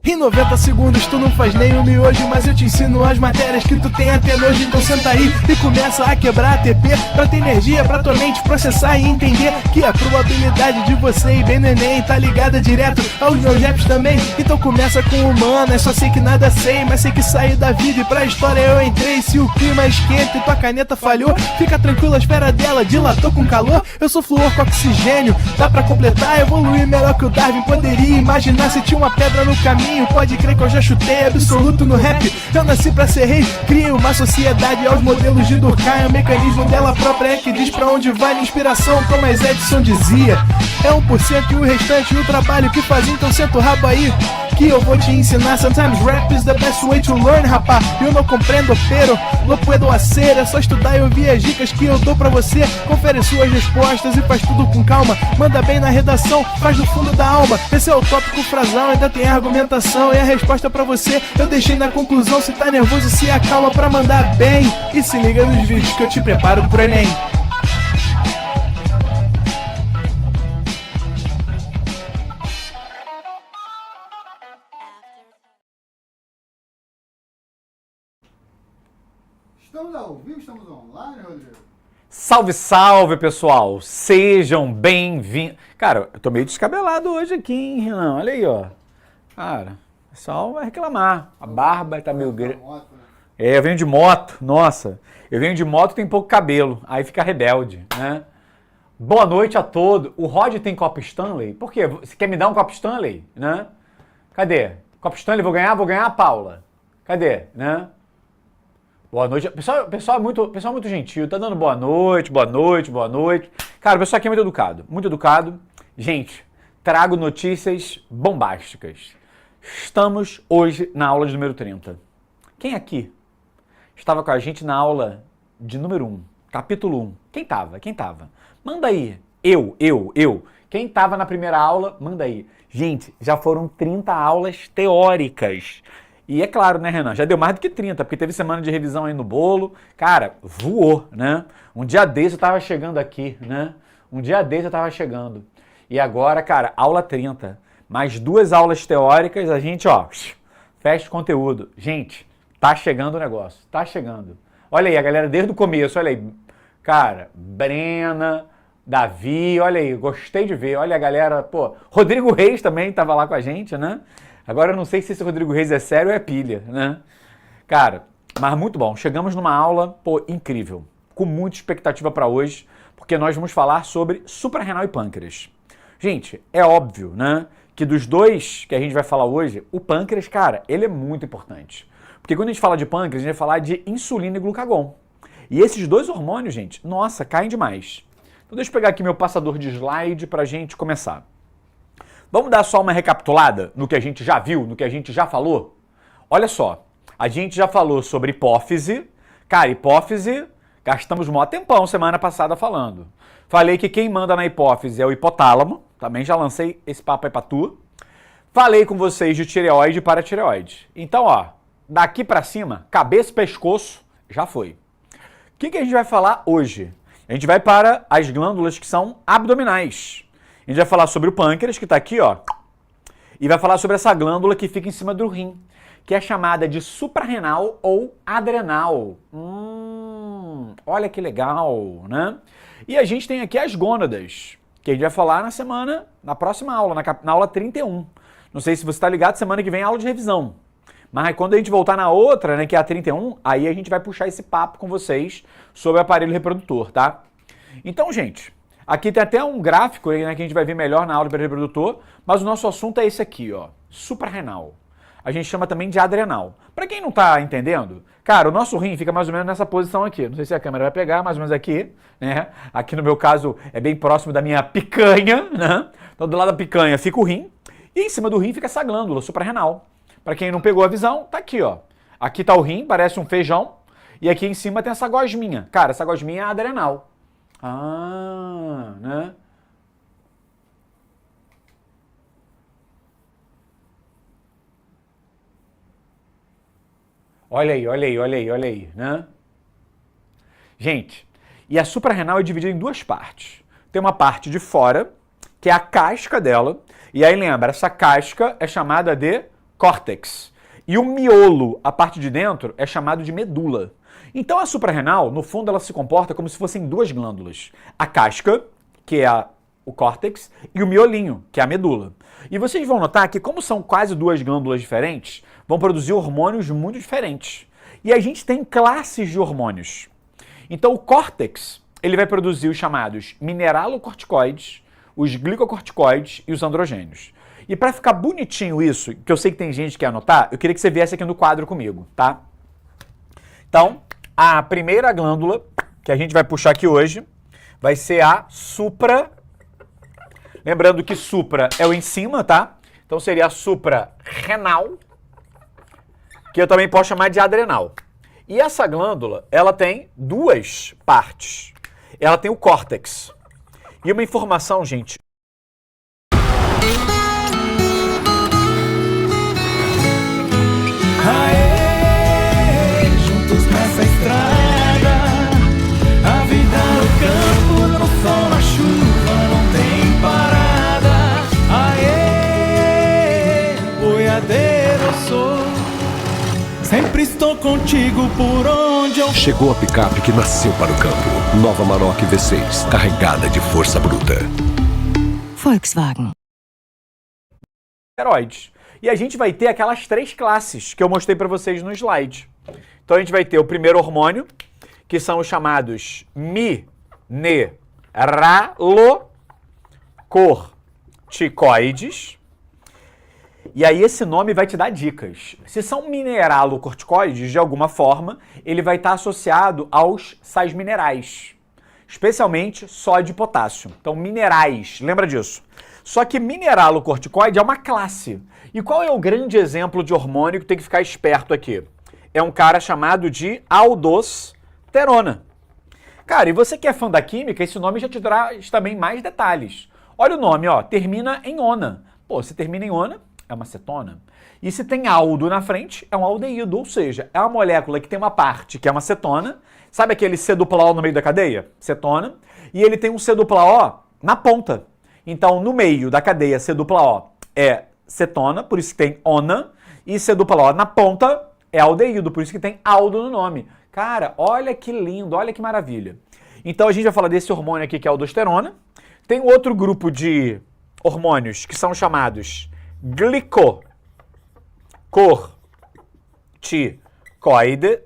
Em 90 segundos tu não faz nem um miojo, mas eu te ensino as matérias que tu tem até nojo. Então senta aí e começa a quebrar ATP pra ter energia pra tua mente processar e entender que a probabilidade de você ir bem no Enem tá ligada direto aos meus raps também. Então começa com humanas, só sei que nada sei, mas sei que saí da vida e pra história eu entrei. Se o clima esquenta e tua caneta falhou, fica tranquilo, a espera dela dilatou com calor. Eu sou flúor com oxigênio, dá pra completar, evoluir melhor que o Darwin poderia imaginar. Se tinha uma pedra no caminho, pode crer que eu já chutei absoluto no rap. Eu nasci pra ser rei, criei uma sociedade aos modelos de Durkheim. O mecanismo dela própria é que diz pra onde vai minha inspiração. Thomas Edison dizia: é 1% e o restante o trabalho que faz. Então senta o rabo aí que eu vou te ensinar. Sometimes rap is the best way to learn, rapá. Eu não compreendo, pero não puedo hacer. É só estudar e ouvir as dicas que eu dou pra você. Confere suas respostas e faz tudo com calma. Manda bem na redação, faz do fundo da alma. Esse é o tópico frasal, ainda tem argumentação. E a resposta pra você eu deixei na conclusão. Se tá nervoso, se acalma pra mandar bem. E se liga nos vídeos que eu te preparo pro Enem. Estamos ao vivo, estamos online, Rodrigo? Salve, salve, pessoal! Sejam bem-vindos. Cara, eu tô meio descabelado hoje aqui, hein, Renan? Olha aí, ó. Cara, o pessoal vai reclamar. A barba tá meio grande. É, eu venho de moto, nossa. Eu venho de moto e tem pouco cabelo. Aí fica rebelde, né? Boa noite a todos. O Rod tem copo Stanley? Por quê? Você quer me dar um copo Stanley, né? Cadê? Copo Stanley, vou ganhar a Paula. Cadê, né? Boa noite. Pessoal é muito gentil, tá dando boa noite, boa noite, boa noite. Cara, o pessoal aqui é muito educado, muito educado. Gente, trago notícias bombásticas. Estamos hoje na aula de número 30. Quem aqui estava com a gente na aula de número 1, capítulo 1? Quem tava? Manda aí. Eu. Quem tava na primeira aula, manda aí. Gente, já foram 30 aulas teóricas. E é claro, né, Renan? Já deu mais do que 30, porque teve semana de revisão aí no bolo. Cara, voou, né? Um dia desse eu tava chegando aqui, né? E agora, cara, aula 30. Mais 2 aulas teóricas, a gente, ó, fecha o conteúdo. Gente, tá chegando o negócio, tá chegando. Olha aí, a galera desde o começo, olha aí. Cara, Brena, Davi, olha aí, gostei de ver. Olha a galera, pô, Rodrigo Reis também tava lá com a gente, né? Agora eu não sei se esse Rodrigo Reis é sério ou é pilha, né? Cara, mas muito bom. Chegamos numa aula, pô, incrível. Com muita expectativa para hoje, porque nós vamos falar sobre suprarrenal e pâncreas. Gente, é óbvio, né, que dos dois que a gente vai falar hoje, o pâncreas, cara, ele é muito importante. Porque quando a gente fala de pâncreas, a gente vai falar de insulina e glucagon. E esses dois hormônios, gente, nossa, caem demais. Então deixa eu pegar aqui meu passador de slide pra gente começar. Vamos dar só uma recapitulada no que a gente já viu, no que a gente já falou? Olha só, a gente já falou sobre hipófise. Cara, hipófise, gastamos mó tempão semana passada falando. Falei que quem manda na hipófise é o hipotálamo, também já lancei esse papo aí pra tu. Falei com vocês de tireoide e paratireoide. Então, ó, daqui pra cima, cabeça e pescoço, já foi. O que a gente vai falar hoje? A gente vai para as glândulas que são abdominais. A gente vai falar sobre o pâncreas, que está aqui, ó, e vai falar sobre essa glândula que fica em cima do rim, que é chamada de suprarrenal ou adrenal. Olha que legal, né? E a gente tem aqui as gônadas, que a gente vai falar na próxima aula, na aula 31. Não sei se você está ligado, semana que vem é aula de revisão. Mas quando a gente voltar na outra, né, que é a 31, aí a gente vai puxar esse papo com vocês sobre o aparelho reprodutor, tá? Então, gente, aqui tem até um gráfico, né, que a gente vai ver melhor na aula do aparelho reprodutor, mas o nosso assunto é esse aqui, ó, suprarrenal. A gente chama também de adrenal. Para quem não tá entendendo, cara, o nosso rim fica mais ou menos nessa posição aqui. Não sei se a câmera vai pegar, mais ou menos aqui, né? Aqui no meu caso é bem próximo da minha picanha, né? Então do lado da picanha fica o rim e em cima do rim fica essa glândula suprarrenal. Para quem não pegou a visão, tá aqui, ó. Aqui tá o rim, parece um feijão, e aqui em cima tem essa gosminha. Cara, essa gosminha é a adrenal. Né? Olha aí, né? Gente, e a suprarrenal é dividida em duas partes. Tem uma parte de fora, que é a casca dela, e aí lembra, essa casca é chamada de córtex. E o miolo, a parte de dentro, é chamado de medula. Então a suprarrenal, no fundo, ela se comporta como se fossem duas glândulas. A casca, que é o córtex, e o miolinho, que é a medula. E vocês vão notar que, como são quase duas glândulas diferentes, vão produzir hormônios muito diferentes. E a gente tem classes de hormônios. Então o córtex, ele vai produzir os chamados mineralocorticoides, os glicocorticoides e os androgênios. E para ficar bonitinho isso, que eu sei que tem gente que quer anotar, eu queria que você viesse aqui no quadro comigo, tá? Então, a primeira glândula que a gente vai puxar aqui hoje vai ser a supra. Lembrando que supra é o em cima, tá? Então seria a suprarrenal, que eu também posso chamar de adrenal. E essa glândula, ela tem duas partes. Ela tem o córtex. E uma informação, gente. Aê, juntos nessa estrada, a vida no campo, no sol, na chuva, não tem parada. Aê, boiadeiro eu sou, sempre estou contigo por onde eu for. Chegou a picape que nasceu para o campo. Nova Maroc V6, carregada de força bruta. Volkswagen. Esteroides. E a gente vai ter aquelas três classes que eu mostrei para vocês no slide. Então a gente vai ter o primeiro hormônio, que são os chamados mineralocorticoides. E aí esse nome vai te dar dicas. Se são mineralocorticoides, de alguma forma, ele vai estar associado aos sais minerais, especialmente sódio e potássio. Então minerais, lembra disso. Só que mineralocorticoide é uma classe. E qual é o grande exemplo de hormônio que tem que ficar esperto aqui? É um cara chamado de aldosterona. Cara, e você que é fã da química, esse nome já te traz também mais detalhes. Olha o nome, ó, termina em ona. Pô, se termina em ona, é uma cetona. E se tem aldo na frente, é um aldeído, ou seja, é uma molécula que tem uma parte que é uma cetona. Sabe aquele C-O no meio da cadeia? Cetona. E ele tem um C-O na ponta. Então, no meio da cadeia C-O é cetona, por isso que tem ona, e C-O na ponta é aldeído, por isso que tem aldo no nome. Cara, olha que lindo, olha que maravilha. Então, a gente vai falar desse hormônio aqui que é a aldosterona. Tem outro grupo de hormônios que são chamados glicocorticoide.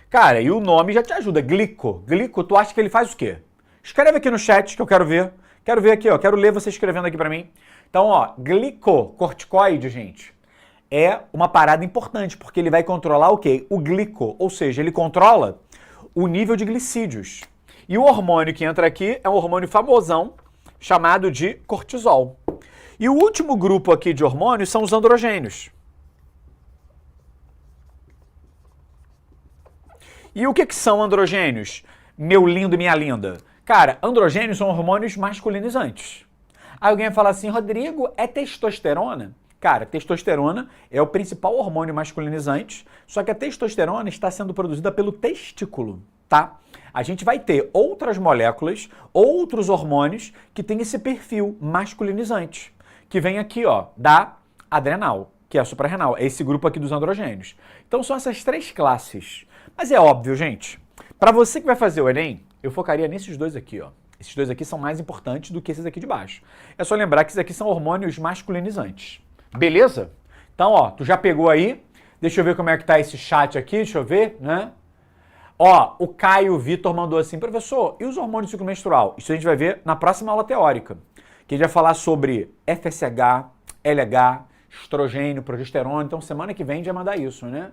Cara, e o nome já te ajuda. Glico, tu acha que ele faz o quê? Escreve aqui no chat que eu quero ver. Quero ver aqui, ó. Quero ler você escrevendo aqui pra mim. Então, ó, glicocorticoide, gente, é uma parada importante, porque ele vai controlar o quê? O glico, ou seja, ele controla o nível de glicídios. E o hormônio que entra aqui é um hormônio famosão, chamado de cortisol. E o último grupo aqui de hormônios são os androgênios. E o que são androgênios, meu lindo e minha linda? Cara, androgênios são hormônios masculinizantes. Aí alguém vai falar assim, Rodrigo, é testosterona? Cara, testosterona é o principal hormônio masculinizante, só que a testosterona está sendo produzida pelo testículo, tá? A gente vai ter outras moléculas, outros hormônios que têm esse perfil masculinizante, que vem aqui, ó, da adrenal, que é a suprarrenal, é esse grupo aqui dos androgênios. Então são essas três classes. Mas é óbvio, gente, para você que vai fazer o Enem, eu focaria nesses dois aqui, ó. Esses dois aqui são mais importantes do que esses aqui de baixo. É só lembrar que esses aqui são hormônios masculinizantes. Beleza? Então, ó, tu já pegou aí? Deixa eu ver como é que tá esse chat aqui, deixa eu ver, né? Ó, o Caio Vitor mandou assim, professor, e os hormônios do ciclo menstrual? Isso a gente vai ver na próxima aula teórica, que a gente vai falar sobre FSH, LH, estrogênio, progesterona. Então, semana que vem a gente vai mandar isso, né?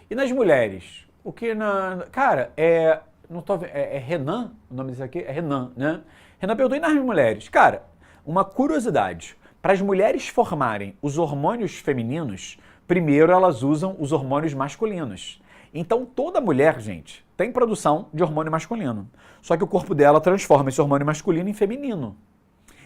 E nas mulheres? O que cara, não tô vendo, é Renan, o nome disso aqui é Renan, né? Renan perguntou, e nas mulheres? Cara, uma curiosidade, para as mulheres formarem os hormônios femininos, primeiro elas usam os hormônios masculinos. Então toda mulher, gente, tem produção de hormônio masculino, só que o corpo dela transforma esse hormônio masculino em feminino.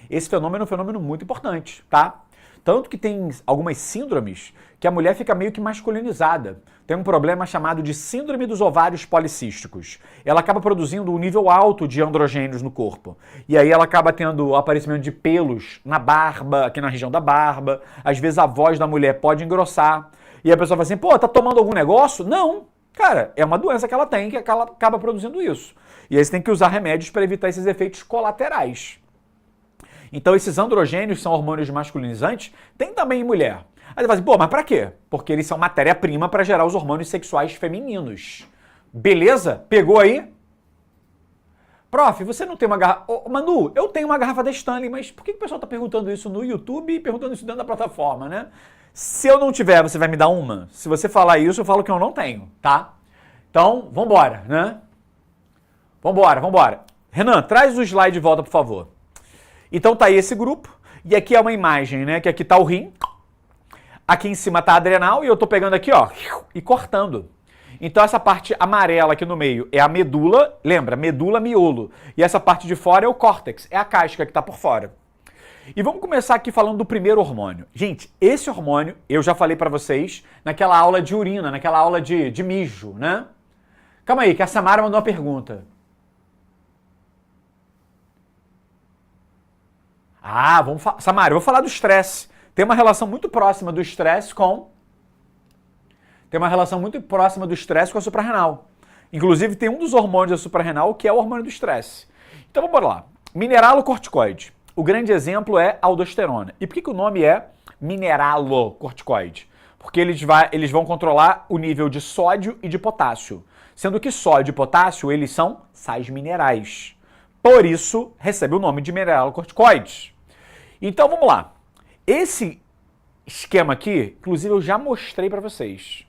Esse fenômeno é um fenômeno muito importante, tá? Tanto que tem algumas síndromes que a mulher fica meio que masculinizada. Tem um problema chamado de síndrome dos ovários policísticos. Ela acaba produzindo um nível alto de androgênios no corpo. E aí ela acaba tendo o aparecimento de pelos na barba, aqui na região da barba. Às vezes a voz da mulher pode engrossar. E a pessoa fala assim, pô, tá tomando algum negócio? Não. Cara, é uma doença que ela tem que ela acaba produzindo isso. E aí você tem que usar remédios para evitar esses efeitos colaterais. Então esses androgênios, são hormônios masculinizantes, tem também em mulher. Aí você fala assim, pô, mas pra quê? Porque eles são matéria-prima para gerar os hormônios sexuais femininos. Beleza? Pegou aí? Prof, você não tem uma garrafa... Ô, Manu, eu tenho uma garrafa da Stanley, mas por que o pessoal tá perguntando isso no YouTube e perguntando isso dentro da plataforma, né? Se eu não tiver, você vai me dar uma? Se você falar isso, eu falo que eu não tenho, tá? Então, vambora, né? Vambora. Renan, traz o slide de volta, por favor. Então tá aí esse grupo, e aqui é uma imagem, né, que aqui tá o rim, aqui em cima tá a adrenal, e eu tô pegando aqui, ó, e cortando. Então essa parte amarela aqui no meio é a medula, lembra, medula miolo, e essa parte de fora é o córtex, é a casca que tá por fora. E vamos começar aqui falando do primeiro hormônio. Gente, esse hormônio, eu já falei pra vocês naquela aula de urina, naquela aula de mijo, né? Calma aí, que a Samara mandou uma pergunta. Ah, vamos falar. Samara, eu vou falar do estresse. Tem uma relação muito próxima do estresse com a suprarrenal. Inclusive, tem um dos hormônios da suprarrenal que é o hormônio do estresse. Então, vamos lá. Mineralocorticoide. O grande exemplo é a aldosterona. E por que o nome é mineralocorticoide? Porque eles vão controlar o nível de sódio e de potássio. Sendo que sódio e potássio, eles são sais minerais. Por isso, recebe o nome de mineralocorticoides. Então, vamos lá. Esse esquema aqui, inclusive, eu já mostrei para vocês.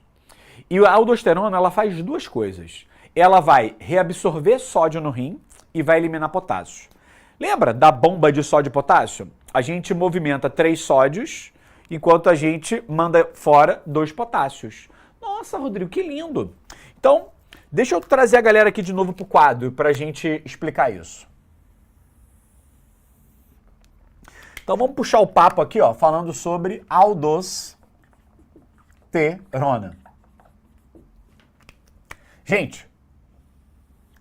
E a aldosterona, ela faz duas coisas. Ela vai reabsorver sódio no rim e vai eliminar potássio. Lembra da bomba de sódio e potássio? A gente movimenta 3 sódios, enquanto a gente manda fora 2 potássios. Nossa, Rodrigo, que lindo! Então, deixa eu trazer a galera aqui de novo para o quadro para a gente explicar isso. Então vamos puxar o papo aqui, ó, falando sobre aldosterona. Gente,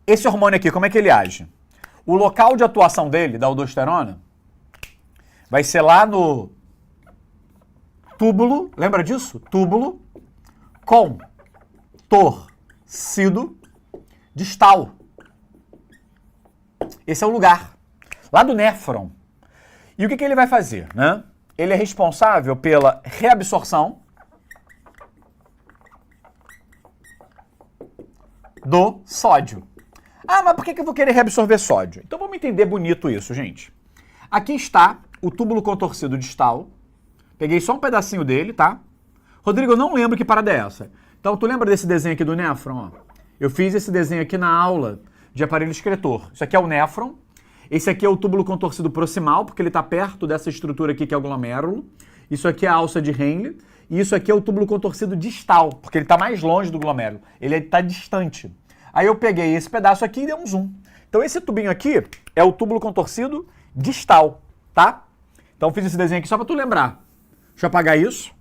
esse hormônio aqui, como é que ele age? O local de atuação dele, da aldosterona, vai ser lá no túbulo, lembra disso? Túbulo contorcido distal. Esse é o lugar, lá do néfron. E o que ele vai fazer, né? Ele é responsável pela reabsorção do sódio. Ah, mas por que eu vou querer reabsorver sódio? Então vamos entender bonito isso, gente. Aqui está o túbulo contorcido distal. Peguei só um pedacinho dele, tá? Rodrigo, eu não lembro que parada é essa. Então tu lembra desse desenho aqui do néfron? Ó? Eu fiz esse desenho aqui na aula de aparelho excretor. Isso aqui é o néfron. Esse aqui é o túbulo contorcido proximal, porque ele está perto dessa estrutura aqui que é o glomérulo. Isso aqui é a alça de Henle. E isso aqui é o túbulo contorcido distal, porque ele está mais longe do glomérulo. Ele está distante. Aí eu peguei esse pedaço aqui e dei um zoom. Então esse tubinho aqui é o túbulo contorcido distal, tá? Então fiz esse desenho aqui só para tu lembrar. Deixa eu apagar isso.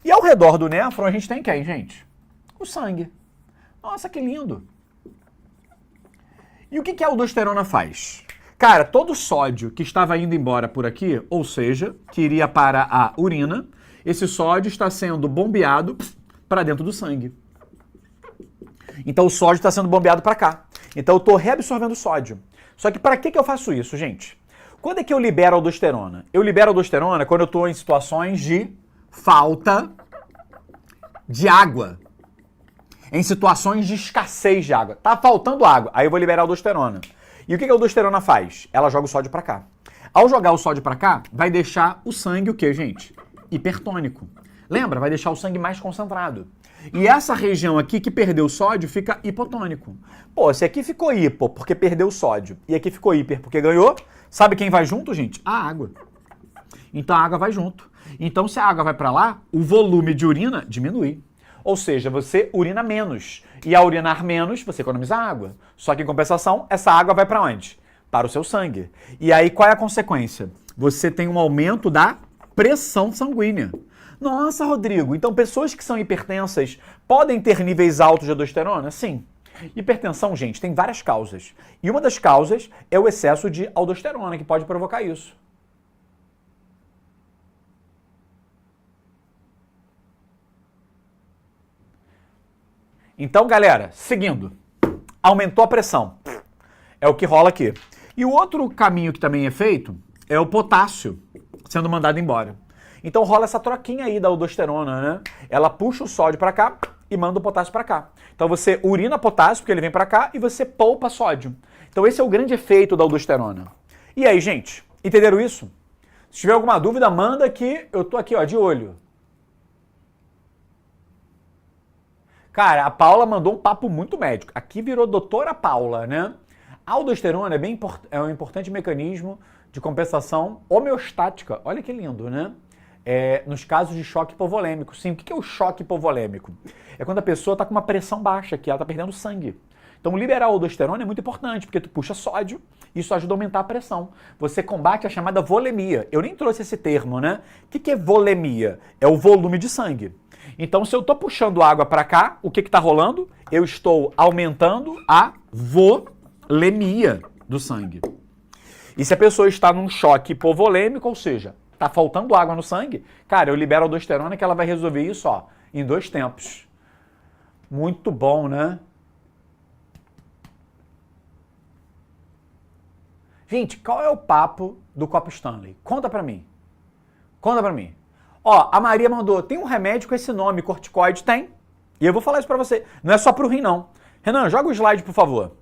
E ao redor do néfron a gente tem quem, gente? O sangue. Nossa, que lindo. E o que a aldosterona faz? Cara, todo o sódio que estava indo embora por aqui, ou seja, que iria para a urina, esse sódio está sendo bombeado para dentro do sangue. Então o sódio está sendo bombeado para cá. Então eu estou reabsorvendo sódio. Só que para que eu faço isso, gente? Quando é que eu libero aldosterona? Eu libero aldosterona quando eu estou em situações de falta de água. Em situações de escassez de água. Tá faltando água, aí eu vou liberar aldosterona. E o que a aldosterona faz? Ela joga o sódio para cá. Ao jogar o sódio para cá, vai deixar o sangue o quê, gente? Hipertônico. Lembra? Vai deixar o sangue mais concentrado. E essa região aqui que perdeu sódio fica hipotônico. Pô, se aqui ficou hipo porque perdeu sódio e aqui ficou hiper porque ganhou, sabe quem vai junto, gente? A água. Então a água vai junto. Então se a água vai para lá, o volume de urina diminui. Ou seja, você urina menos. E ao urinar menos, você economiza água. Só que em compensação, essa água vai para onde? Para o seu sangue. E aí qual é a consequência? Você tem um aumento da pressão sanguínea. Nossa, Rodrigo, então pessoas que são hipertensas podem ter níveis altos de aldosterona? Sim. Hipertensão, gente, tem várias causas. E uma das causas é o excesso de aldosterona, que pode provocar isso. Então, galera, seguindo, aumentou a pressão. É o que rola aqui. E o outro caminho que também é feito é o potássio sendo mandado embora. Então rola essa troquinha aí da aldosterona, né? Ela puxa o sódio para cá e manda o potássio para cá. Então você urina potássio, porque ele vem para cá, e você poupa sódio. Então esse é o grande efeito da aldosterona. E aí, gente, entenderam isso? Se tiver alguma dúvida, manda que eu tô aqui, ó, de olho. Cara, a Paula mandou um papo muito médico. Aqui virou doutora Paula, né? A aldosterona é um importante mecanismo de compensação homeostática. Olha que lindo, né? Nos casos de choque hipovolêmico. Sim, o que é o choque hipovolêmico? É quando a pessoa está com uma pressão baixa, que ela está perdendo sangue. Então, liberar a aldosterona é muito importante, porque tu puxa sódio e isso ajuda a aumentar a pressão. Você combate a chamada volemia. Eu nem trouxe esse termo, né? O que é volemia? É o volume de sangue. Então, se eu estou puxando água para cá, o que está rolando? Eu estou aumentando a volemia do sangue. E se a pessoa está num choque hipovolêmico, ou seja, está faltando água no sangue, cara, eu libero a aldosterona que ela vai resolver isso, ó, em 2 tempos. Muito bom, né? Gente, qual é o papo do copo Stanley? Conta pra mim. Conta pra mim. Ó, a Maria mandou, tem um remédio com esse nome, corticoide? Tem. E eu vou falar isso pra você. Não é só pro rim, não. Renan, joga o slide, por favor.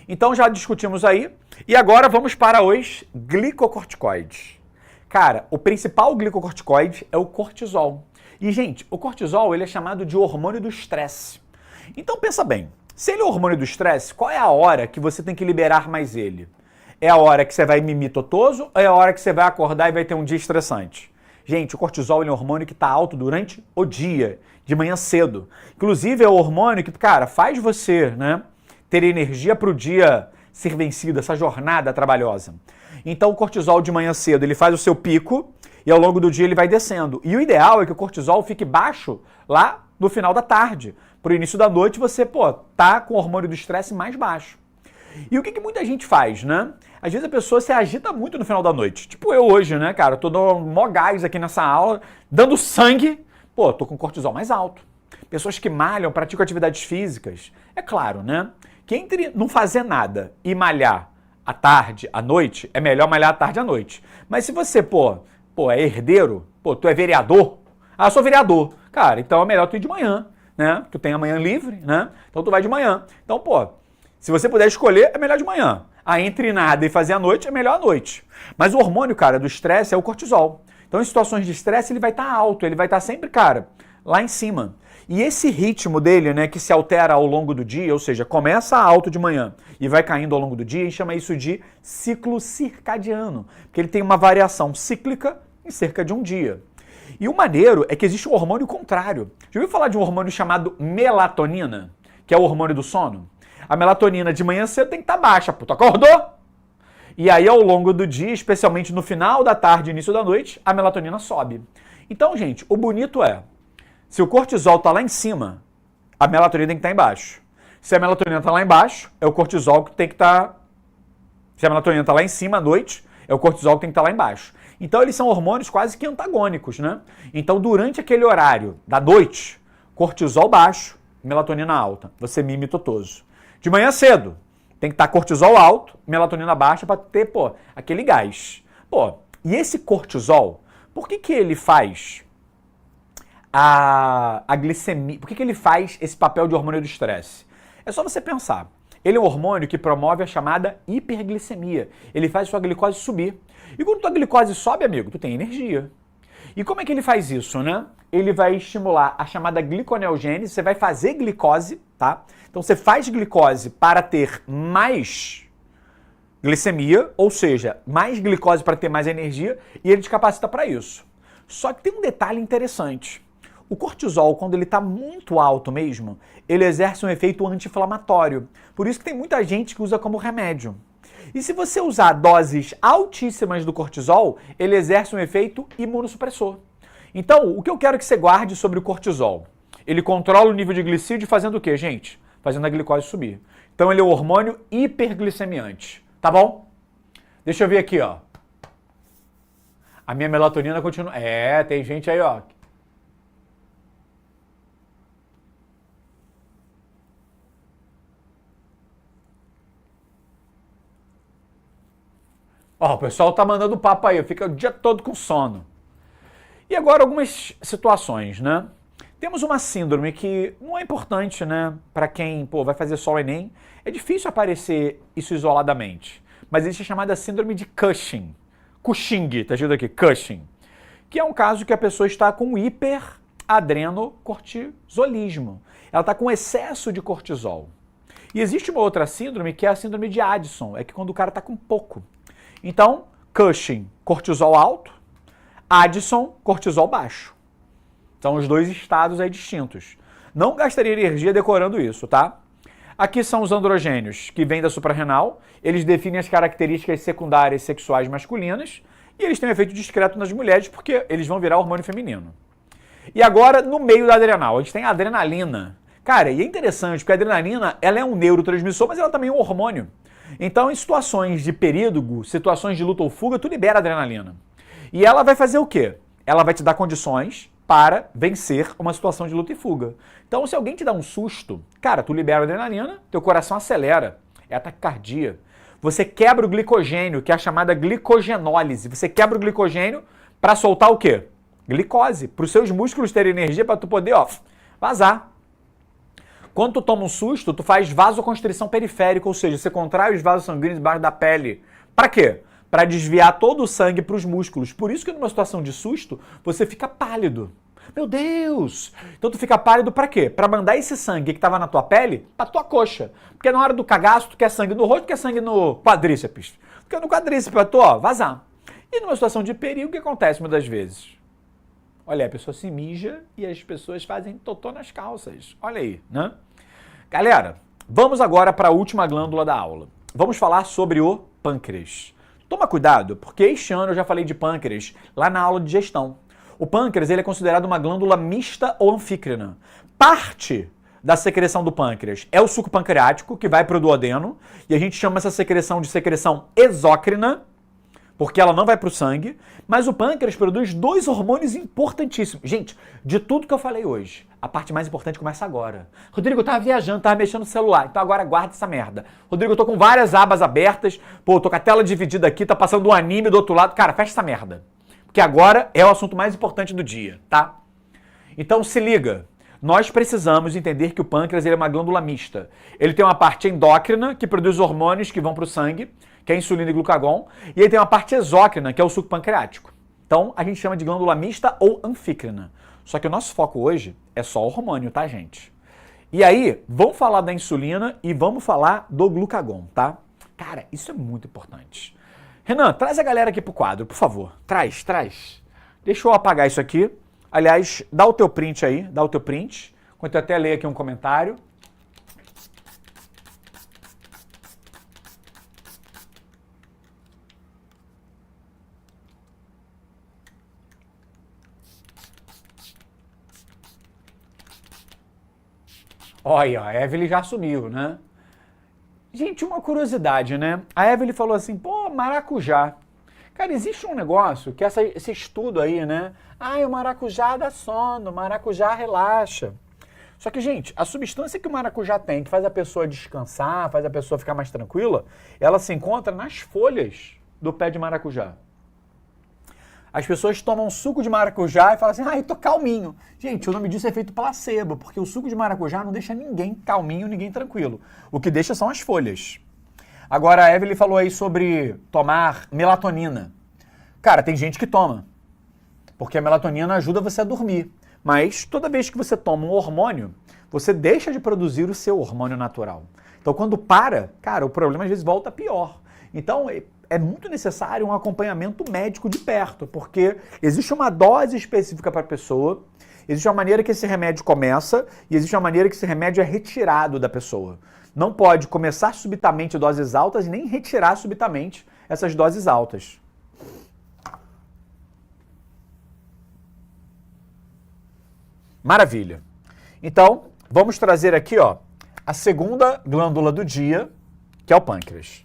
Então já discutimos aí. E agora vamos para os glicocorticoides. Cara, o principal glicocorticoide é o cortisol. E, gente, o cortisol ele é chamado de hormônio do estresse. Então pensa bem, se ele é o hormônio do estresse, qual é a hora que você tem que liberar mais ele? É a hora que você vai mimir totoso ou é a hora que você vai acordar e vai ter um dia estressante? Gente, o cortisol ele é um hormônio que está alto durante o dia, de manhã cedo. Inclusive é o hormônio que, cara, faz você, né, ter energia para o dia ser vencido, essa jornada trabalhosa. Então o cortisol de manhã cedo ele faz o seu pico e ao longo do dia ele vai descendo. E o ideal é que o cortisol fique baixo lá no final da tarde. Pro início da noite você, tá com o hormônio do estresse mais baixo. E o que muita gente faz, né? Às vezes a pessoa se agita muito no final da noite. Tipo eu hoje, né, cara? Eu tô dando mó gás aqui nessa aula, dando sangue. Tô com cortisol mais alto. Pessoas que malham, praticam atividades físicas. É claro, né? Que entre não fazer nada e malhar à tarde, à noite, é melhor malhar à tarde à noite. Mas se você, é herdeiro, tu é vereador. Ah, eu sou vereador. Cara, então é melhor tu ir de manhã, né? Tu tem amanhã livre, né? Então tu vai de manhã. Então, se você puder escolher, é melhor de manhã. Entre nada e fazer à noite, é melhor à noite. Mas o hormônio, cara, do estresse é o cortisol. Então, em situações de estresse, ele vai estar alto, ele vai estar sempre, cara, lá em cima. E esse ritmo dele, né, que se altera ao longo do dia, ou seja, começa alto de manhã e vai caindo ao longo do dia, a gente chama isso de ciclo circadiano, porque ele tem uma variação cíclica em cerca de um dia. E o maneiro é que existe um hormônio contrário. Já ouviu falar de um hormônio chamado melatonina, que é o hormônio do sono? A melatonina de manhã cedo tem que estar baixa, tu acordou? E aí ao longo do dia, especialmente no final da tarde e início da noite, a melatonina sobe. Então, gente, o bonito é, se o cortisol está lá em cima, a melatonina tem que estar embaixo. Se a melatonina está lá embaixo, é o cortisol que tem que estar... Se a melatonina está lá em cima à noite, é o cortisol que tem que estar lá embaixo. Então eles são hormônios quase que antagônicos, né? Então durante aquele horário da noite, cortisol baixo, melatonina alta, você mime totoso. De manhã cedo, tem que estar cortisol alto, melatonina baixa para ter, aquele gás. E esse cortisol, por que ele faz a glicemia? Por que ele faz esse papel de hormônio do estresse? É só você pensar. Ele é um hormônio que promove a chamada hiperglicemia. Ele faz sua glicose subir. E quando tua glicose sobe, amigo, tu tem energia. E como é que ele faz isso, né? Ele vai estimular a chamada gliconeogênese, você vai fazer glicose, tá? Então você faz glicose para ter mais glicemia, ou seja, mais glicose para ter mais energia, e ele te capacita para isso. Só que tem um detalhe interessante. O cortisol, quando ele está muito alto mesmo, ele exerce um efeito anti-inflamatório. Por isso que tem muita gente que usa como remédio. E se você usar doses altíssimas do cortisol, ele exerce um efeito imunossupressor. Então, o que eu quero que você guarde sobre o cortisol? Ele controla o nível de glicídio fazendo o quê, gente? Fazendo a glicose subir. Então, ele é o hormônio hiperglicemiante, tá bom? Deixa eu ver aqui, ó. A minha melatonina continua... tem gente aí, ó. Ó, o pessoal tá mandando papo aí, fica o dia todo com sono. E agora algumas situações, né? Temos uma síndrome que não é importante, né? Para quem, vai fazer só o Enem. É difícil aparecer isso isoladamente. Mas existe a chamada síndrome de Cushing. Cushing, tá escrito aqui, Cushing. Que é um caso que a pessoa está com hiperadrenocortisolismo. Ela está com excesso de cortisol. E existe uma outra síndrome que é a síndrome de Addison. É que quando o cara está com pouco. Então, Cushing, cortisol alto. Addison, cortisol baixo. São os dois estados aí distintos. Não gastaria energia decorando isso, tá? Aqui são os androgênios, que vêm da suprarrenal. Eles definem as características secundárias sexuais masculinas e eles têm um efeito discreto nas mulheres porque eles vão virar hormônio feminino. E agora, no meio da adrenal, a gente tem a adrenalina. Cara, e é interessante porque a adrenalina ela é um neurotransmissor, mas ela também é um hormônio. Então, em situações de período, situações de luta ou fuga, tu libera adrenalina. E ela vai fazer o quê? Ela vai te dar condições para vencer uma situação de luta e fuga. Então, se alguém te dá um susto, cara, tu libera adrenalina, teu coração acelera, é taquicardia. Você quebra o glicogênio, que é a chamada glicogenólise. Você quebra o glicogênio para soltar o quê? Glicose, para os seus músculos terem energia para tu poder, vazar. Quando tu toma um susto, tu faz vasoconstrição periférica, ou seja, você contrai os vasos sanguíneos debaixo da pele. Para quê? Para desviar todo o sangue para os músculos. Por isso que numa situação de susto, você fica pálido. Meu Deus! Então tu fica pálido para quê? Para mandar esse sangue que estava na tua pele para tua coxa. Porque na hora do cagaço, tu quer sangue no rosto, tu quer sangue no quadríceps. Porque no quadríceps para tu, vazar. E numa situação de perigo, o que acontece muitas vezes? Olha, a pessoa se mija e as pessoas fazem totô nas calças. Olha aí, né? Galera, vamos agora para a última glândula da aula. Vamos falar sobre o pâncreas. Toma cuidado, porque este ano eu já falei de pâncreas lá na aula de digestão. O pâncreas ele é considerado uma glândula mista ou anfícrina. Parte da secreção do pâncreas é o suco pancreático, que vai para o duodeno, e a gente chama essa secreção de secreção exócrina, porque ela não vai para o sangue, mas o pâncreas produz dois hormônios importantíssimos. Gente, de tudo que eu falei hoje, a parte mais importante começa agora. Rodrigo, eu tava viajando, tava mexendo no celular, então agora guarda essa merda. Rodrigo, eu tô com várias abas abertas, tô com a tela dividida aqui, tá passando um anime do outro lado. Cara, fecha essa merda. Porque agora é o assunto mais importante do dia, tá? Então se liga, nós precisamos entender que o pâncreas ele é uma glândula mista. Ele tem uma parte endócrina, que produz hormônios que vão para o sangue, que é insulina e glucagon, e ele tem uma parte exócrina, que é o suco pancreático. Então, a gente chama de glândula mista ou anfícrina. Só que o nosso foco hoje é só hormônio, tá, gente? E aí, vamos falar da insulina e vamos falar do glucagon, tá? Cara, isso é muito importante. Renan, traz a galera aqui pro quadro, por favor. Traz. Deixa eu apagar isso aqui. Aliás, dá o teu print aí, enquanto eu até leio aqui um comentário. Olha, a Evelyn já sumiu, né? Gente, uma curiosidade, né? A Evelyn falou assim, maracujá. Cara, existe um negócio que esse estudo aí, né? O maracujá dá sono, o maracujá relaxa. Só que, gente, a substância que o maracujá tem, que faz a pessoa descansar, faz a pessoa ficar mais tranquila, ela se encontra nas folhas do pé de maracujá. As pessoas tomam suco de maracujá e falam assim, eu tô calminho. Gente, o nome disso é efeito placebo, porque o suco de maracujá não deixa ninguém calminho, ninguém tranquilo. O que deixa são as folhas. Agora, a Evelyn falou aí sobre tomar melatonina. Cara, tem gente que toma, porque a melatonina ajuda você a dormir. Mas toda vez que você toma um hormônio, você deixa de produzir o seu hormônio natural. Então, quando para, cara, o problema às vezes volta pior. Então, é muito necessário um acompanhamento médico de perto, porque existe uma dose específica para a pessoa Existe uma maneira que esse remédio começa e existe uma maneira que esse remédio é retirado da pessoa. Não pode começar subitamente doses altas e nem retirar subitamente essas doses altas. Maravilha. Então, vamos trazer aqui, ó, a segunda glândula do dia, que é o pâncreas.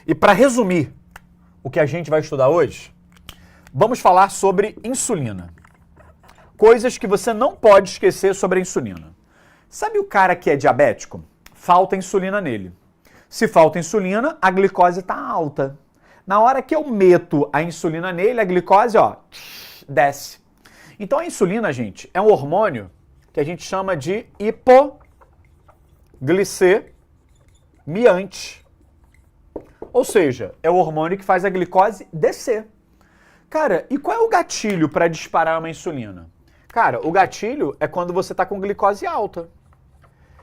E para resumir o que a gente vai estudar hoje, vamos falar sobre insulina. Coisas que você não pode esquecer sobre a insulina. Sabe o cara que é diabético? Falta insulina nele. Se falta insulina, a glicose está alta. Na hora que eu meto a insulina nele, a glicose, ó, desce. Então a insulina, gente, é um hormônio que a gente chama de hipoglicemiante. Ou seja, é o hormônio que faz a glicose descer. Cara, e qual é o gatilho para disparar uma insulina? Cara, o gatilho é quando você está com glicose alta.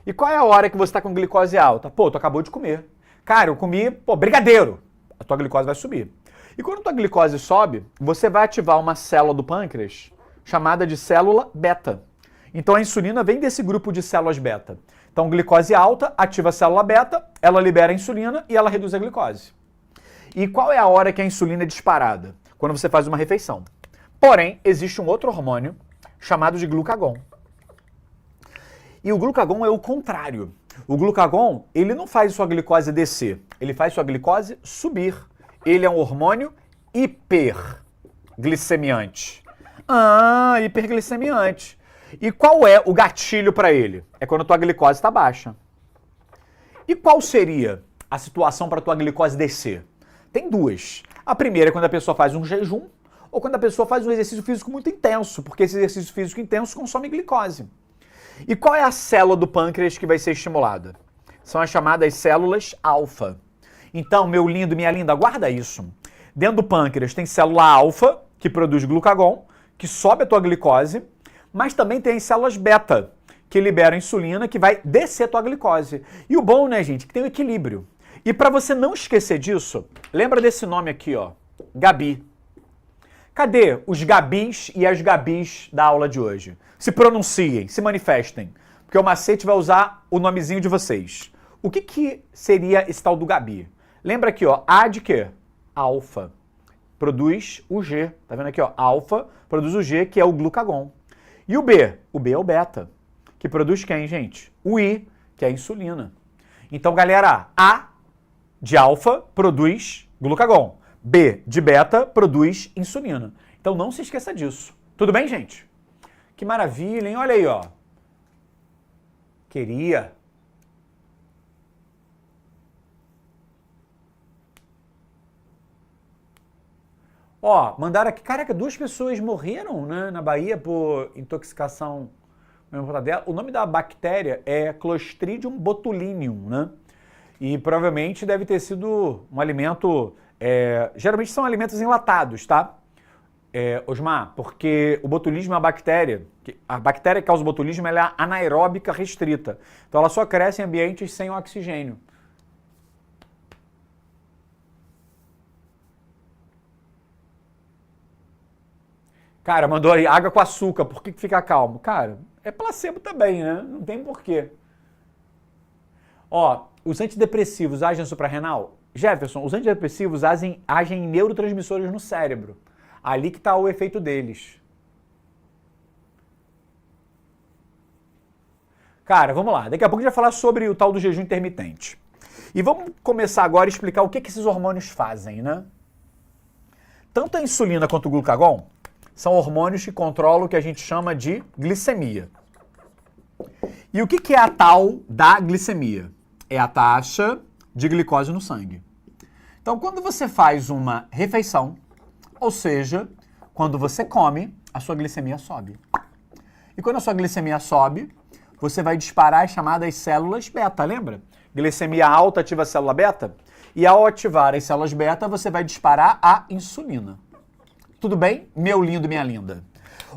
E qual é a hora que você está com glicose alta? Pô, tu acabou de comer. Cara, eu comi, brigadeiro. A tua glicose vai subir. E quando a tua glicose sobe, você vai ativar uma célula do pâncreas chamada de célula beta. Então a insulina vem desse grupo de células beta. Então glicose alta ativa a célula beta, ela libera a insulina e ela reduz a glicose. E qual é a hora que a insulina é disparada? Quando você faz uma refeição. Porém, existe um outro hormônio chamado de glucagon. E o glucagon é o contrário. O glucagon, ele não faz sua glicose descer, ele faz sua glicose subir. Ele é um hormônio hiperglicemiante. Ah, hiperglicemiante. E qual é o gatilho para ele? É quando a tua glicose está baixa. E qual seria a situação para a tua glicose descer? Tem duas. A primeira é quando a pessoa faz um jejum ou quando a pessoa faz um exercício físico muito intenso, porque esse exercício físico intenso consome glicose. E qual é a célula do pâncreas que vai ser estimulada? São as chamadas células alfa. Então, meu lindo, minha linda, guarda isso. Dentro do pâncreas tem célula alfa, que produz glucagon, que sobe a tua glicose, mas também tem as células beta, que liberam insulina, que vai descer a tua glicose. E o bom, né, gente, que tem um equilíbrio. E para você não esquecer disso, lembra desse nome aqui, ó, Gabi. Cadê os Gabis e as Gabis da aula de hoje? Se pronunciem, se manifestem, porque o macete vai usar o nomezinho de vocês. O que seria esse tal do Gabi? Lembra aqui, ó, A de quê? Alfa. Produz o G. Tá vendo aqui, ó? Alfa produz o G, que é o glucagon. E o B? O B é o beta, que produz quem, gente? O I, que é a insulina. Então, galera, A de alfa produz glucagon. B de beta produz insulina. Então não se esqueça disso. Tudo bem, gente? Que maravilha, hein? Olha aí, ó. Queria. Ó, mandaram aqui, caraca, 2 pessoas morreram, né, na Bahia por intoxicação. O nome da bactéria é Clostridium botulinum, né? E provavelmente deve ter sido um alimento... geralmente são alimentos enlatados, tá? Osmar, porque o botulismo é uma bactéria. A bactéria que causa o botulismo ela é anaeróbica restrita. Então ela só cresce em ambientes sem oxigênio. Cara, mandou aí água com açúcar, por que fica calmo? Cara, é placebo também, né? Não tem porquê. Ó, os antidepressivos agem suprarrenal? Jefferson, os antidepressivos agem em neurotransmissores no cérebro. Ali que está o efeito deles. Cara, vamos lá. Daqui a pouco a gente vai falar sobre o tal do jejum intermitente. E vamos começar agora a explicar o que esses hormônios fazem, né? Tanto a insulina quanto o glucagon são hormônios que controlam o que a gente chama de glicemia. E o que é a tal da glicemia? É a taxa de glicose no sangue. Então, quando você faz uma refeição, ou seja, quando você come, a sua glicemia sobe. E quando a sua glicemia sobe, você vai disparar as chamadas células beta, lembra? Glicemia alta ativa a célula beta, e ao ativar as células beta, você vai disparar a insulina. Tudo bem? Meu lindo, minha linda.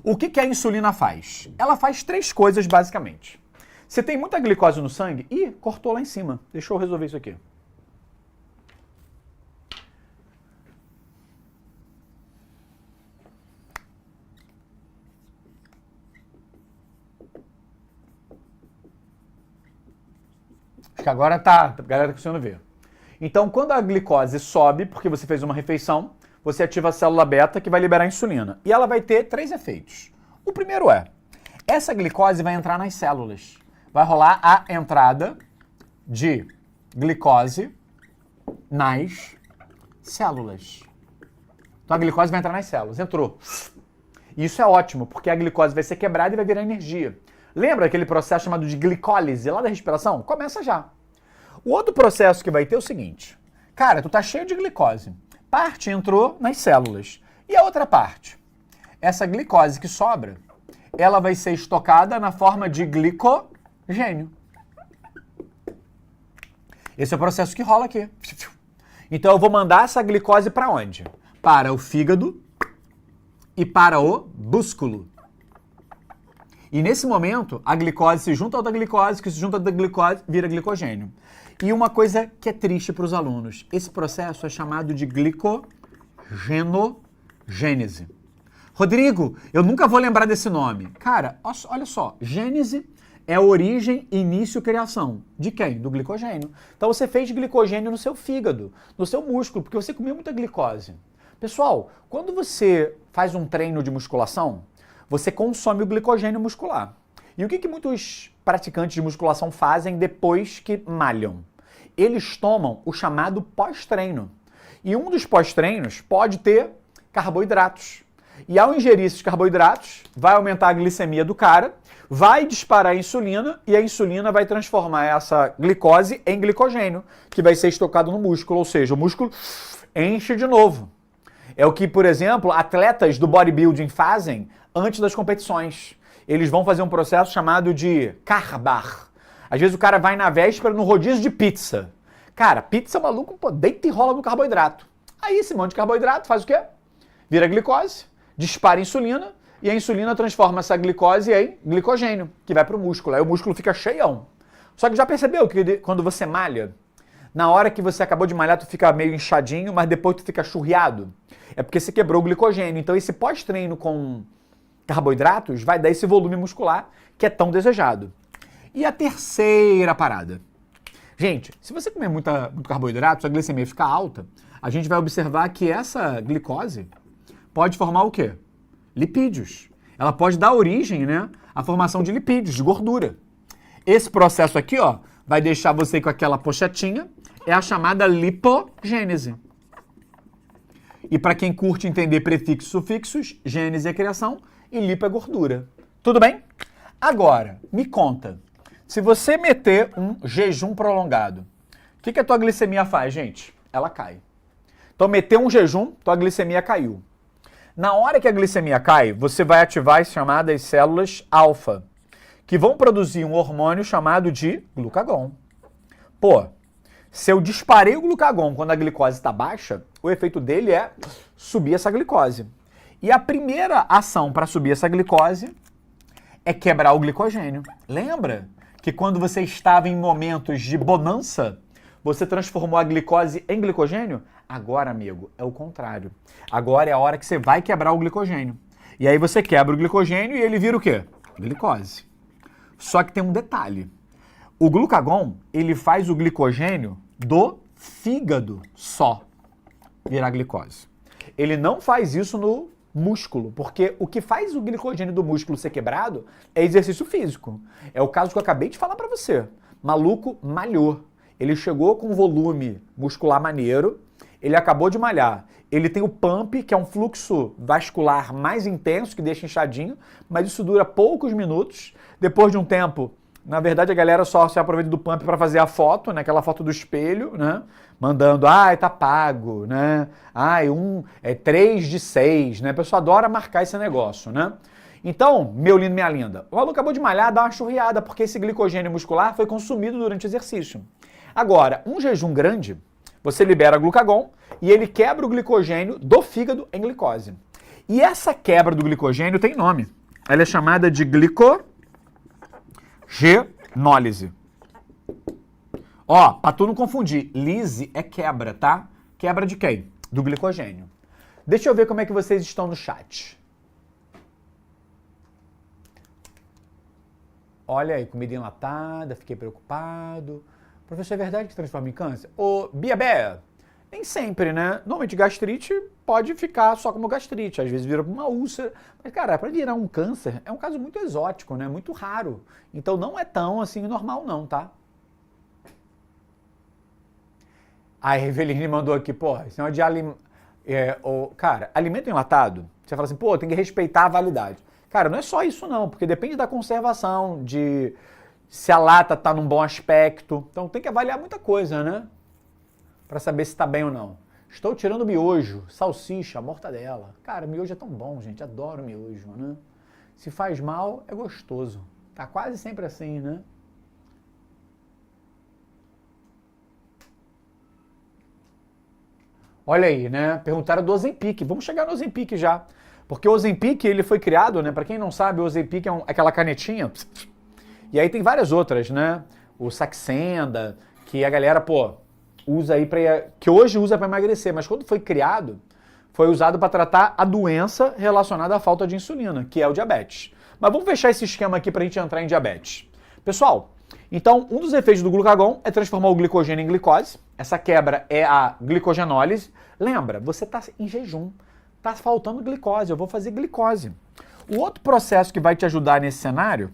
O que a insulina faz? Ela faz 3 coisas, basicamente. Você tem muita glicose no sangue? Ih, cortou lá em cima. Deixa eu resolver isso aqui. que agora tá, a galera tá conseguindo ver. Então, quando a glicose sobe, porque você fez uma refeição, você ativa a célula beta que vai liberar insulina. E ela vai ter 3 efeitos. O primeiro é, essa glicose vai entrar nas células. Vai rolar a entrada de glicose nas células. Então a glicose vai entrar nas células. Entrou. Isso é ótimo, porque a glicose vai ser quebrada e vai virar energia. Lembra aquele processo chamado de glicólise lá da respiração? Começa já. O outro processo que vai ter é o seguinte. Cara, tu tá cheio de glicose. Parte entrou nas células. E a outra parte? Essa glicose que sobra, ela vai ser estocada na forma de glicogênio. Esse é o processo que rola aqui. Então eu vou mandar essa glicose para onde? Para o fígado e para o músculo. E nesse momento, a glicose se junta a outra glicose, que se junta a outra glicose, vira glicogênio. E uma coisa que é triste para os alunos, esse processo é chamado de glicogenogênese. Rodrigo, eu nunca vou lembrar desse nome. Cara, olha só, gênese é origem, início, criação. De quem? Do glicogênio. Então você fez glicogênio no seu fígado, no seu músculo, porque você comeu muita glicose. Pessoal, quando você faz um treino de musculação, você consome o glicogênio muscular. E o que muitos praticantes de musculação fazem depois que malham? Eles tomam o chamado pós-treino. E um dos pós-treinos pode ter carboidratos. E ao ingerir esses carboidratos, vai aumentar a glicemia do cara, vai disparar a insulina e a insulina vai transformar essa glicose em glicogênio, que vai ser estocado no músculo, ou seja, o músculo enche de novo. É o que, por exemplo, atletas do bodybuilding fazem antes das competições. Eles vão fazer um processo chamado de carbar. Às vezes o cara vai na véspera no rodízio de pizza. Cara, pizza maluco, pô, deita e rola no carboidrato. Aí esse monte de carboidrato faz o quê? Vira glicose, dispara a insulina e a insulina transforma essa glicose em glicogênio, que vai para o músculo. Aí o músculo fica cheião. Só que já percebeu que quando você malha, na hora que você acabou de malhar, tu fica meio inchadinho, mas depois tu fica churriado? É porque você quebrou o glicogênio. Então esse pós-treino com carboidratos vai dar esse volume muscular que é tão desejado. E a terceira parada. Gente, se você comer muito carboidrato, sua glicemia ficar alta, a gente vai observar que essa glicose pode formar o quê? Lipídios. Ela pode dar origem, né, à formação de lipídios, de gordura. Esse processo aqui, ó, vai deixar você com aquela pochetinha, é a chamada lipogênese. E para quem curte entender prefixos e sufixos, gênese é criação e lipo é gordura. Tudo bem? Agora, me conta, se você meter um jejum prolongado, o que a tua glicemia faz, gente? Ela cai. Então, meteu um jejum, tua glicemia caiu. Na hora que a glicemia cai, você vai ativar as chamadas células alfa, que vão produzir um hormônio chamado de glucagon. Pô, se eu disparei o glucagon quando a glicose está baixa, o efeito dele é subir essa glicose. E a primeira ação para subir essa glicose é quebrar o glicogênio. Lembra que quando você estava em momentos de bonança, você transformou a glicose em glicogênio? Agora, amigo, é o contrário. Agora é a hora que você vai quebrar o glicogênio. E aí você quebra o glicogênio e ele vira o quê? Glicose. Só que tem um detalhe. O glucagon, ele faz o glicogênio do fígado só virar glicose. Ele não faz isso no músculo, porque o que faz o glicogênio do músculo ser quebrado é exercício físico. É o caso que eu acabei de falar pra você. Maluco malhou. Ele chegou com um volume muscular maneiro, ele acabou de malhar. Ele tem o pump, que é um fluxo vascular mais intenso, que deixa inchadinho, mas isso dura poucos minutos. Depois de um tempo, na verdade a galera só se aproveita do pump para fazer a foto, né? Aquela foto do espelho, né? Mandando, tá pago, né? 3 de 6, né? A pessoa adora marcar esse negócio, né? Então, meu lindo, minha linda, o aluno acabou de malhar, dá uma churriada, porque esse glicogênio muscular foi consumido durante o exercício. Agora, um jejum grande, você libera glucagon e ele quebra o glicogênio do fígado em glicose. E essa quebra do glicogênio tem nome. Ela é chamada de glicogenólise. Ó, pra tu não confundir, lise é quebra, tá? Quebra de quem? Do glicogênio. Deixa eu ver como é que vocês estão no chat. Olha aí, comida enlatada, fiquei preocupado. Professor, é verdade que transforma em câncer? Ô, Biabé, nem sempre, né? Normalmente gastrite pode ficar só como gastrite, às vezes vira uma úlcera. Mas, cara, para virar um câncer é um caso muito exótico, né? Muito raro. Então não é tão assim normal não, tá? A Eveline mandou aqui, porra, esse negócio de cara, alimento enlatado, você fala assim, pô, tem que respeitar a validade. Cara, não é só isso não, porque depende da conservação, de se a lata tá num bom aspecto. Então tem que avaliar muita coisa, né? Para saber se tá bem ou não. Estou tirando miojo, salsicha, mortadela. Cara, miojo é tão bom, gente. Adoro miojo, né? Se faz mal, é gostoso. Tá quase sempre assim, né? Olha aí, né? Perguntaram do Ozempic. Vamos chegar no Ozempic já. Porque o Ozempic, ele foi criado, né? Para quem não sabe, o Ozempic é aquela canetinha. E aí tem várias outras, né? O Saxenda, que a galera, pô, usa aí que hoje usa para emagrecer, mas quando foi criado, foi usado para tratar a doença relacionada à falta de insulina, que é o diabetes. Mas vamos fechar esse esquema aqui para a gente entrar em diabetes. Pessoal, então um dos efeitos do glucagon é transformar o glicogênio em glicose. Essa quebra é a glicogenólise. Lembra, você está em jejum, está faltando glicose, eu vou fazer glicose. O outro processo que vai te ajudar nesse cenário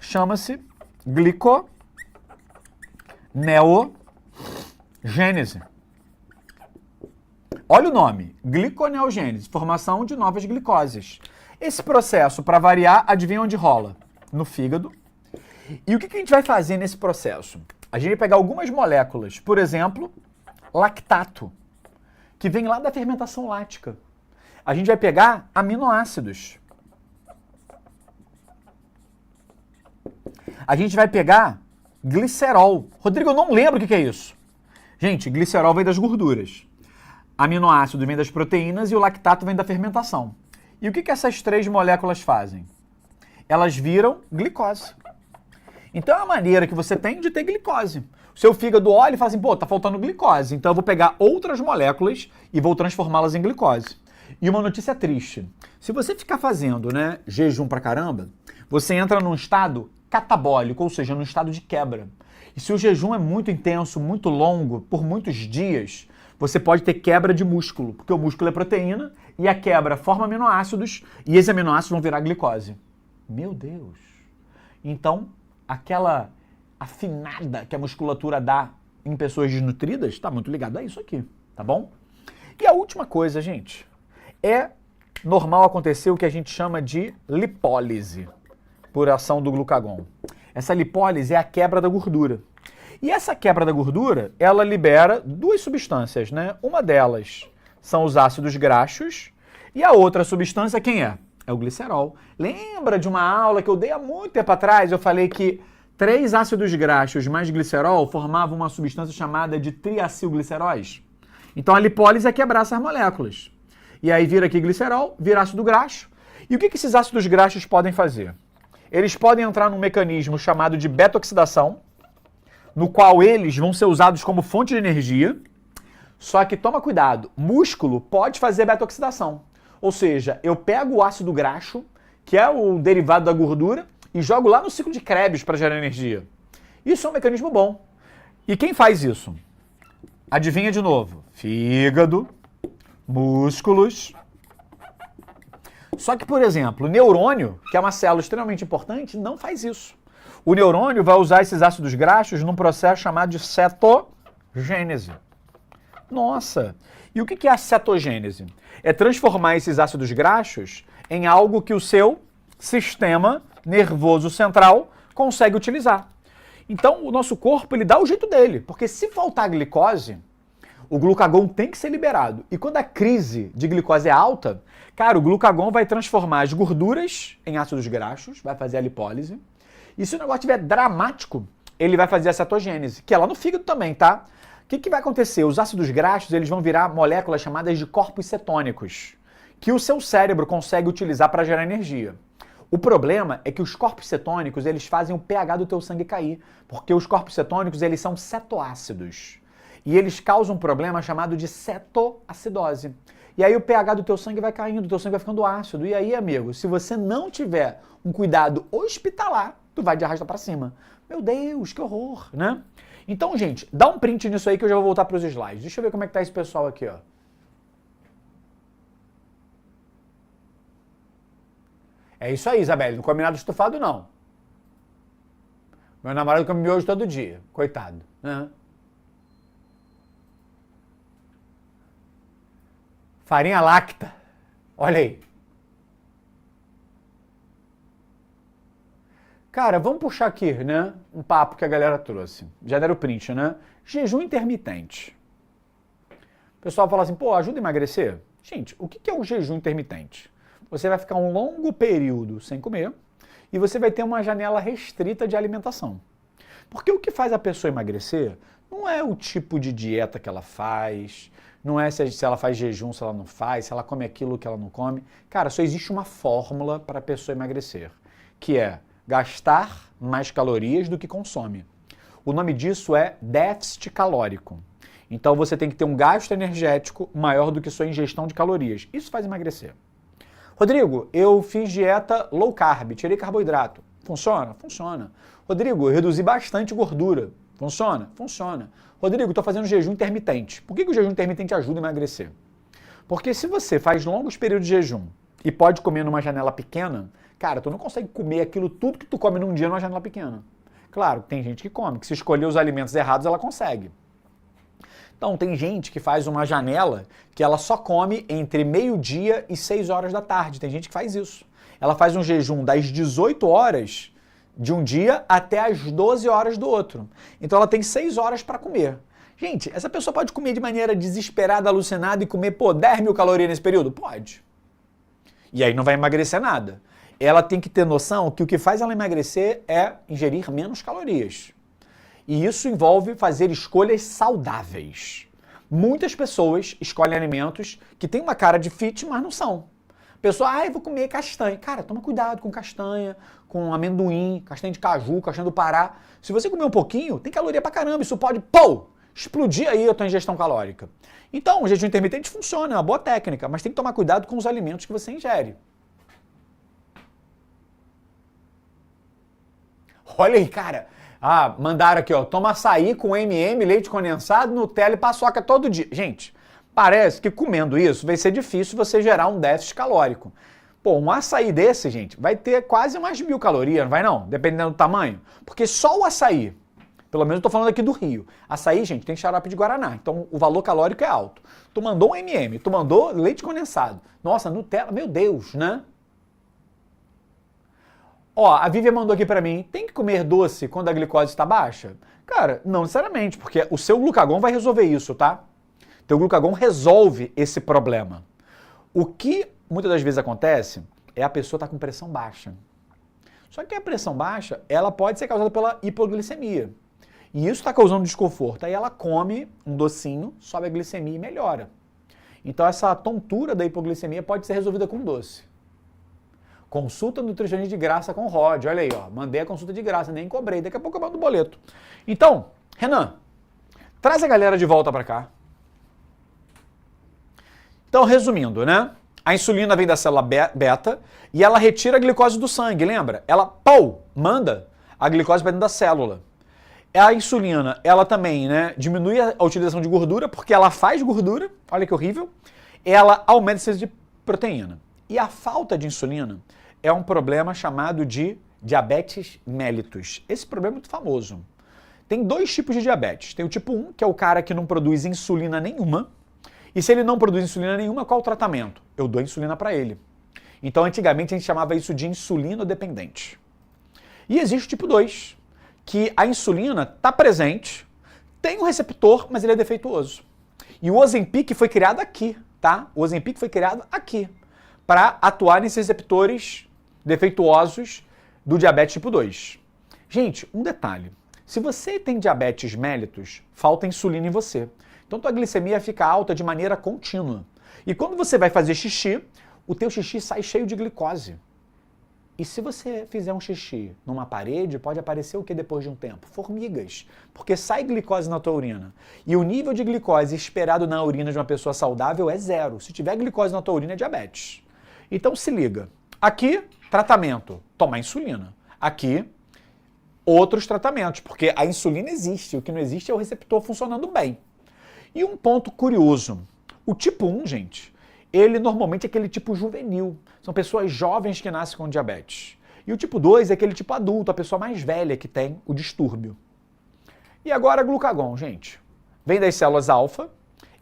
chama-se gliconeogênese. Olha o nome, gliconeogênese, formação de novas glicoses. Esse processo, para variar, adivinha onde rola? No fígado. E o que a gente vai fazer nesse processo? A gente vai pegar algumas moléculas, por exemplo, lactato, que vem lá da fermentação láctica. A gente vai pegar aminoácidos. A gente vai pegar glicerol. Rodrigo, eu não lembro o que é isso. Gente, glicerol vem das gorduras. Aminoácido vem das proteínas e o lactato vem da fermentação. E o que essas três moléculas fazem? Elas viram glicose. Então é a maneira que você tem de ter glicose. O seu fígado olha e fala assim, pô, tá faltando glicose. Então eu vou pegar outras moléculas e vou transformá-las em glicose. E uma notícia triste. Se você ficar fazendo, né, jejum pra caramba, você entra num estado catabólico, ou seja, num estado de quebra. E se o jejum é muito intenso, muito longo, por muitos dias, você pode ter quebra de músculo, porque o músculo é proteína e a quebra forma aminoácidos e esses aminoácidos vão virar glicose. Meu Deus! Então, aquela afinada que a musculatura dá em pessoas desnutridas está muito ligado a isso aqui, tá bom? E a última coisa, gente, é normal acontecer o que a gente chama de lipólise por ação do glucagon. Essa lipólise é a quebra da gordura. E essa quebra da gordura, ela libera duas substâncias, né? Uma delas são os ácidos graxos e a outra substância, quem é? É o glicerol. Lembra de uma aula que eu dei há muito tempo atrás? Eu falei que 3 ácidos graxos mais glicerol formavam uma substância chamada de triacilgliceróis. Então a lipólise é quebrar essas moléculas. E aí vira aqui glicerol, vira ácido graxo. E o que esses ácidos graxos podem fazer? Eles podem entrar num mecanismo chamado de beta-oxidação, no qual eles vão ser usados como fonte de energia. Só que toma cuidado, músculo pode fazer beta-oxidação. Ou seja, eu pego o ácido graxo, que é o derivado da gordura, e jogo lá no ciclo de Krebs para gerar energia. Isso é um mecanismo bom. E quem faz isso? Adivinha de novo. Fígado, músculos. Só que, por exemplo, o neurônio, que é uma célula extremamente importante, não faz isso. O neurônio vai usar esses ácidos graxos num processo chamado de cetogênese. Nossa! E o que é a cetogênese? É transformar esses ácidos graxos em algo que o seu sistema nervoso central consegue utilizar. Então, o nosso corpo, ele dá o jeito dele, porque se faltar glicose, o glucagon tem que ser liberado. E quando a crise de glicose é alta, cara, o glucagon vai transformar as gorduras em ácidos graxos, vai fazer a lipólise. E se o negócio estiver dramático, ele vai fazer a cetogênese, que é lá no fígado também, tá? O que vai acontecer? Os ácidos graxos, eles vão virar moléculas chamadas de corpos cetônicos, que o seu cérebro consegue utilizar para gerar energia. O problema é que os corpos cetônicos, eles fazem o pH do teu sangue cair, porque os corpos cetônicos, eles são cetoácidos. E eles causam um problema chamado de cetoacidose. E aí o pH do teu sangue vai caindo, o teu sangue vai ficando ácido. E aí, amigo, se você não tiver um cuidado hospitalar, tu vai de arrasta para cima. Meu Deus, que horror, né? Então, gente, dá um print nisso aí que eu já vou voltar para os slides. Deixa eu ver como é que tá esse pessoal aqui, ó. É isso aí, Isabelle. Não come nada estufado, não. Meu namorado come miojo todo dia. Coitado. Né? Farinha láctea. Olha aí. Cara, vamos puxar aqui, né? Um papo que a galera trouxe. Já deram o print, né? Jejum intermitente. O pessoal fala assim, pô, ajuda a emagrecer? Gente, o que é um jejum intermitente? Você vai ficar um longo período sem comer e você vai ter uma janela restrita de alimentação. Porque o que faz a pessoa emagrecer não é o tipo de dieta que ela faz, não é se ela faz jejum, se ela não faz, se ela come aquilo que ela não come. Cara, só existe uma fórmula para a pessoa emagrecer, que é gastar mais calorias do que consome. O nome disso é déficit calórico. Então você tem que ter um gasto energético maior do que sua ingestão de calorias. Isso faz emagrecer. Rodrigo, eu fiz dieta low carb, tirei carboidrato. Funciona? Funciona. Rodrigo, eu reduzi bastante gordura. Funciona? Funciona. Rodrigo, estou fazendo jejum intermitente. Por que o jejum intermitente ajuda a emagrecer? Porque se você faz longos períodos de jejum e pode comer numa janela pequena, cara, tu não consegue comer aquilo tudo que tu come num dia numa janela pequena. Claro, tem gente que come, que se escolher os alimentos errados, ela consegue. Então, tem gente que faz uma janela que ela só come entre meio-dia e 6 horas da tarde. Tem gente que faz isso. Ela faz um jejum das 18 horas de um dia até as 12 horas do outro. Então, ela tem 6 horas para comer. Gente, essa pessoa pode comer de maneira desesperada, alucinada e comer, 10 mil calorias nesse período? Pode. E aí não vai emagrecer nada. Ela tem que ter noção que o que faz ela emagrecer é ingerir menos calorias. E isso envolve fazer escolhas saudáveis. Muitas pessoas escolhem alimentos que têm uma cara de fit, mas não são. Pessoa, eu vou comer castanha. Cara, toma cuidado com castanha, com amendoim, castanha de caju, castanha do Pará. Se você comer um pouquinho, tem caloria pra caramba. Isso pode, explodir aí a tua ingestão calórica. Então, o jejum intermitente funciona, é uma boa técnica, mas tem que tomar cuidado com os alimentos que você ingere. Olha aí, cara. Mandaram aqui, ó. Toma açaí com M&M, leite condensado, Nutella e paçoca todo dia. Gente, parece que comendo isso vai ser difícil você gerar um déficit calórico. Um açaí desse, gente, vai ter quase mais de 1000 calorias, não vai não? Dependendo do tamanho. Porque só o açaí, pelo menos eu tô falando aqui do Rio. Açaí, gente, tem xarope de guaraná, então o valor calórico é alto. Tu mandou um M&M, tu mandou leite condensado. Nossa, Nutella, meu Deus, né? A Vivian mandou aqui pra mim, tem que comer doce quando a glicose está baixa? Cara, não necessariamente, porque o seu glucagon vai resolver isso, tá? Teu glucagon resolve esse problema. O que muitas das vezes acontece é a pessoa estar com pressão baixa. Só que a pressão baixa, ela pode ser causada pela hipoglicemia. E isso está causando desconforto. Aí ela come um docinho, sobe a glicemia e melhora. Então essa tontura da hipoglicemia pode ser resolvida com doce. Consulta nutricionista de graça com o Rod. Olha aí, ó. Mandei a consulta de graça, nem cobrei. Daqui a pouco eu mando o boleto. Então, Renan, traz a galera de volta pra cá. Então, resumindo, né? A insulina vem da célula beta e ela retira a glicose do sangue, lembra? Ela, manda a glicose para dentro da célula. A insulina, ela também, né, diminui a utilização de gordura porque ela faz gordura. Olha que horrível. Ela aumenta a síntese de proteína. E a falta de insulina é um problema chamado de diabetes mellitus. Esse problema é muito famoso. Tem 2 tipos de diabetes. Tem o tipo 1, que é o cara que não produz insulina nenhuma. E se ele não produz insulina nenhuma, qual o tratamento? Eu dou insulina para ele. Então, antigamente, a gente chamava isso de insulino-dependente. E existe o tipo 2, que a insulina está presente, tem um receptor, mas ele é defeituoso. E o Ozempic foi criado aqui, tá? O Ozempic foi criado aqui, para atuar nesses receptores defeituosos do diabetes tipo 2. Gente, um detalhe. Se você tem diabetes mellitus, falta insulina em você. Então, tua glicemia fica alta de maneira contínua. E quando você vai fazer xixi, o teu xixi sai cheio de glicose. E se você fizer um xixi numa parede, pode aparecer o que depois de um tempo? Formigas. Porque sai glicose na tua urina. E o nível de glicose esperado na urina de uma pessoa saudável é 0. Se tiver glicose na tua urina, é diabetes. Então se liga. Aqui, tratamento, tomar insulina. Aqui, outros tratamentos, porque a insulina existe, o que não existe é o receptor funcionando bem. E um ponto curioso, o tipo 1, gente, ele normalmente é aquele tipo juvenil, são pessoas jovens que nascem com diabetes. E o tipo 2 é aquele tipo adulto, a pessoa mais velha que tem o distúrbio. E agora glucagon, gente, vem das células alfa,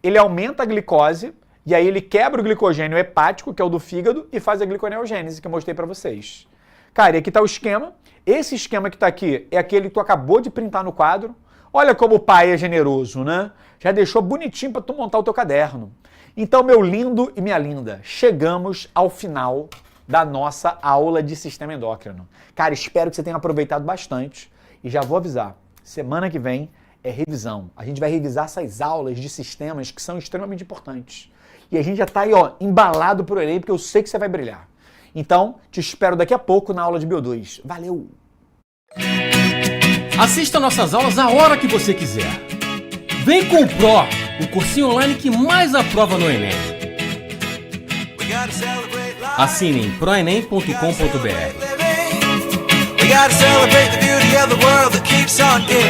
ele aumenta a glicose, e aí ele quebra o glicogênio hepático, que é o do fígado, e faz a gliconeogênese, que eu mostrei para vocês. Cara, e aqui está o esquema. Esse esquema que está aqui é aquele que tu acabou de printar no quadro. Olha como o pai é generoso, né? Já deixou bonitinho para tu montar o teu caderno. Então, meu lindo e minha linda, chegamos ao final da nossa aula de sistema endócrino. Cara, espero que você tenha aproveitado bastante. E já vou avisar, semana que vem é revisão. A gente vai revisar essas aulas de sistemas que são extremamente importantes. E a gente já está aí, ó, embalado pro Enem, porque eu sei que você vai brilhar. Então, te espero daqui a pouco na aula de Bio2. Valeu! Assista nossas aulas a hora que você quiser. Vem com o Pro, o cursinho online que mais aprova no Enem. Assine em proenem.com.br. We gotta celebrate the beauty of the world that keeps on giving.